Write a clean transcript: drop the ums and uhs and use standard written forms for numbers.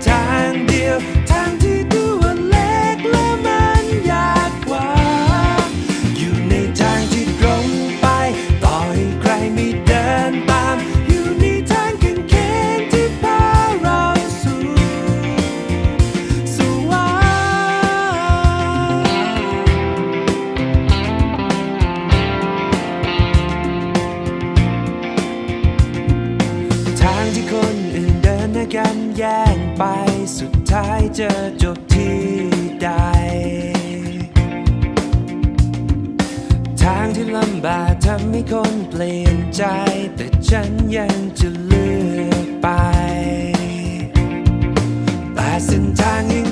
ทางเดียวทางที่ดูว่าเล็กและมันยากกว่าอยู่ในทางที่ตรงไปต่อให้ใครไม่เดินตามอยู่ในทางแข็งๆที่พาเราสู่สวรรค์ทางที่คนอื่นเดินด้วยกันแย่งไปสุดท้ายจะจบที่ใดทางที่ลำบากทำให้คนเปลี่ยนใจแต่ฉันยังจะเลือกไปแต่เส้นทางแห่ง